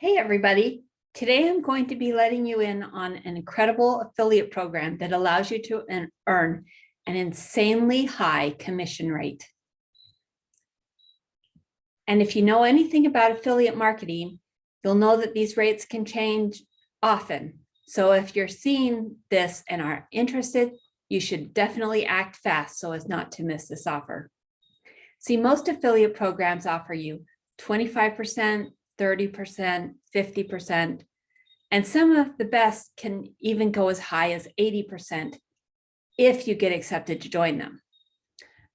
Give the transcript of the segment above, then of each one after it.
Hey everybody, today I'm going to be letting you in on an incredible affiliate program that allows you to earn an insanely high commission rate. And if you know anything about affiliate marketing, you'll know that these rates can change often. So if you're seeing this and are interested, you should definitely act fast so as not to miss this offer. See, most affiliate programs offer you 25%, 30%, 50%, and some of the best can even go as high as 80% if you get accepted to join them.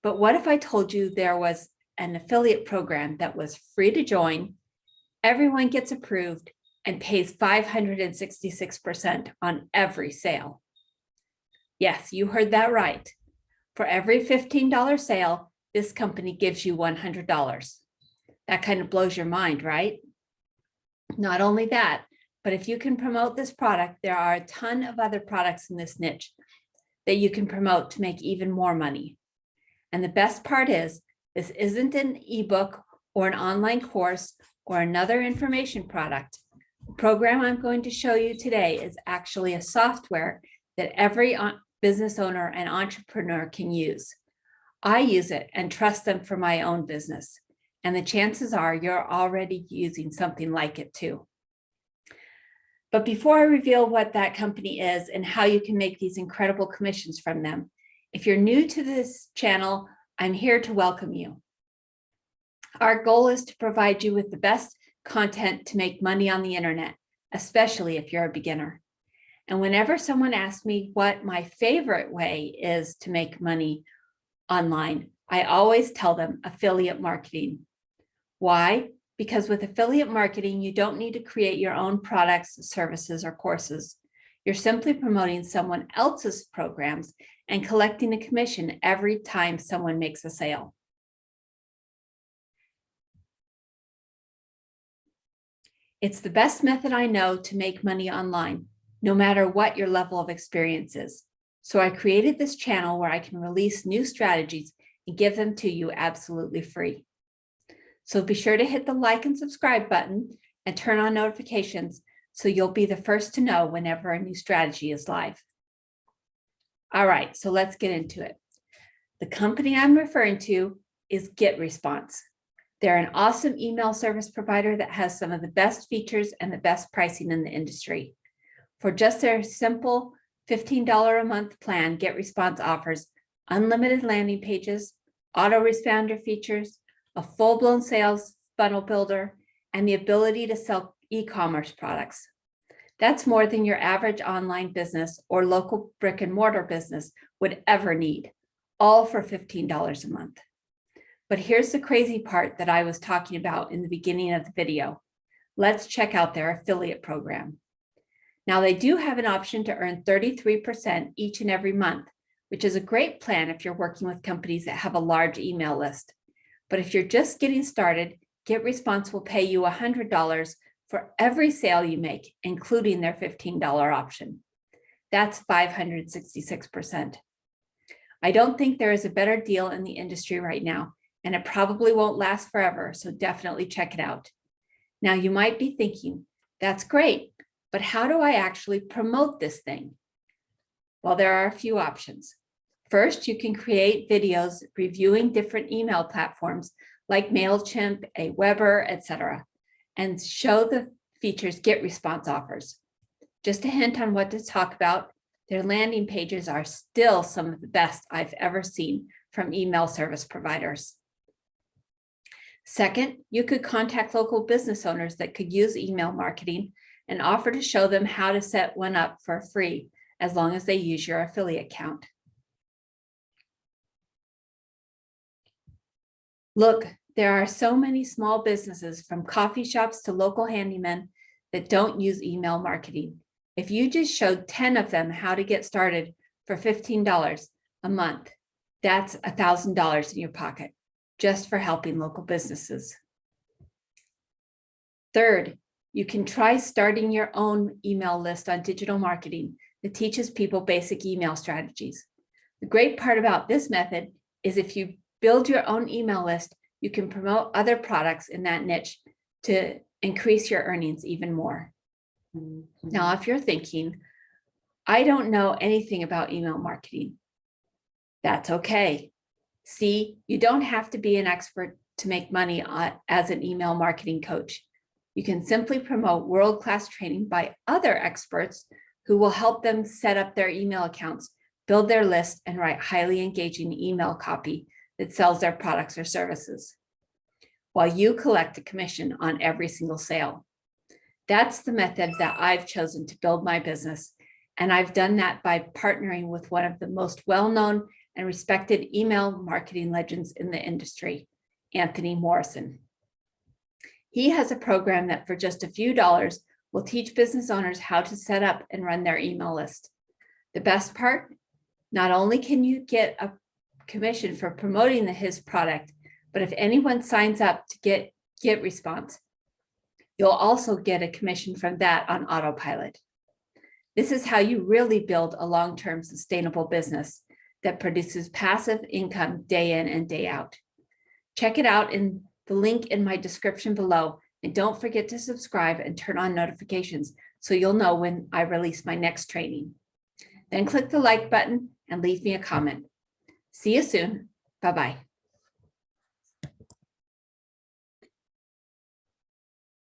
But what if I told you there was an affiliate program that was free to join, everyone gets approved, and pays 566% on every sale? Yes, you heard that right. For every $15 sale, this company gives you $100. That kind of blows your mind, right? Not only that, but if you can promote this product, there are a ton of other products in this niche that you can promote to make even more money. And the best part is, this isn't an ebook or an online course or another information product. The program I'm going to show you today is actually a software that every business owner and entrepreneur can use. I use it and trust them for my own business. And the chances are you're already using something like it too. But before I reveal what that company is and how you can make these incredible commissions from them, if you're new to this channel, I'm here to welcome you. Our goal is to provide you with the best content to make money on the internet, especially if you're a beginner. And whenever someone asks me what my favorite way is to make money online, I always tell them affiliate marketing. Why? Because with affiliate marketing, you don't need to create your own products, services, or courses. You're simply promoting someone else's programs and collecting a commission every time someone makes a sale. It's the best method I know to make money online, no matter what your level of experience is. So I created this channel where I can release new strategies and give them to you absolutely free. So be sure to hit the like and subscribe button and turn on notifications so you'll be the first to know whenever a new strategy is live. All right, so let's get into it. The company I'm referring to is Getresponse. They're an awesome email service provider that has some of the best features and the best pricing in the industry. For just their simple $15 a month plan, Getresponse offers unlimited landing pages, autoresponder features, a full-blown sales funnel builder, and the ability to sell e-commerce products. That's more than your average online business or local brick and mortar business would ever need, all for $15 a month. But here's the crazy part that I was talking about in the beginning of the video. Let's check out their affiliate program. Now, they do have an option to earn 33% each and every month, which is a great plan if you're working with companies that have a large email list. But if you're just getting started, Getresponse will pay you $100 for every sale you make, including their $15 option. That's 566%. I don't think there is a better deal in the industry right now, and it probably won't last forever, so definitely check it out. Now, you might be thinking, that's great, but how do I actually promote this thing? Well, there are a few options. First, you can create videos reviewing different email platforms like MailChimp, Aweber, etc., and show the features Getresponse offers. Just a hint on what to talk about, their landing pages are still some of the best I've ever seen from email service providers. Second, you could contact local business owners that could use email marketing and offer to show them how to set one up for free, as long as they use your affiliate account. Look, there are so many small businesses, from coffee shops to local handymen, that don't use email marketing. If you just showed 10 of them how to get started for $15 a month, that's $1,000 in your pocket just for helping local businesses. Third, you can try starting your own email list on digital marketing that teaches people basic email strategies. The great part about this method is if you build your own email list, you can promote other products in that niche to increase your earnings even more. Now, if you're thinking, I don't know anything about email marketing, that's okay. See, you don't have to be an expert to make money as an email marketing coach. You can simply promote world-class training by other experts who will help them set up their email accounts, build their list, and write highly engaging email copy that sells their products or services, while you collect a commission on every single sale. That's the method that I've chosen to build my business, and I've done that by partnering with one of the most well-known and respected email marketing legends in the industry, Anthony Morrison. He has a program that for just a few dollars will teach business owners how to set up and run their email list. The best part, not only can you get a commission for promoting his product, but if anyone signs up to get Getresponse, you'll also get a commission from that on autopilot. This is how you really build a long-term sustainable business that produces passive income day in and day out. Check it out in the link in my description below, and don't forget to subscribe and turn on notifications so you'll know when I release my next training. Then click the like button and leave me a comment. See you soon. Bye-bye.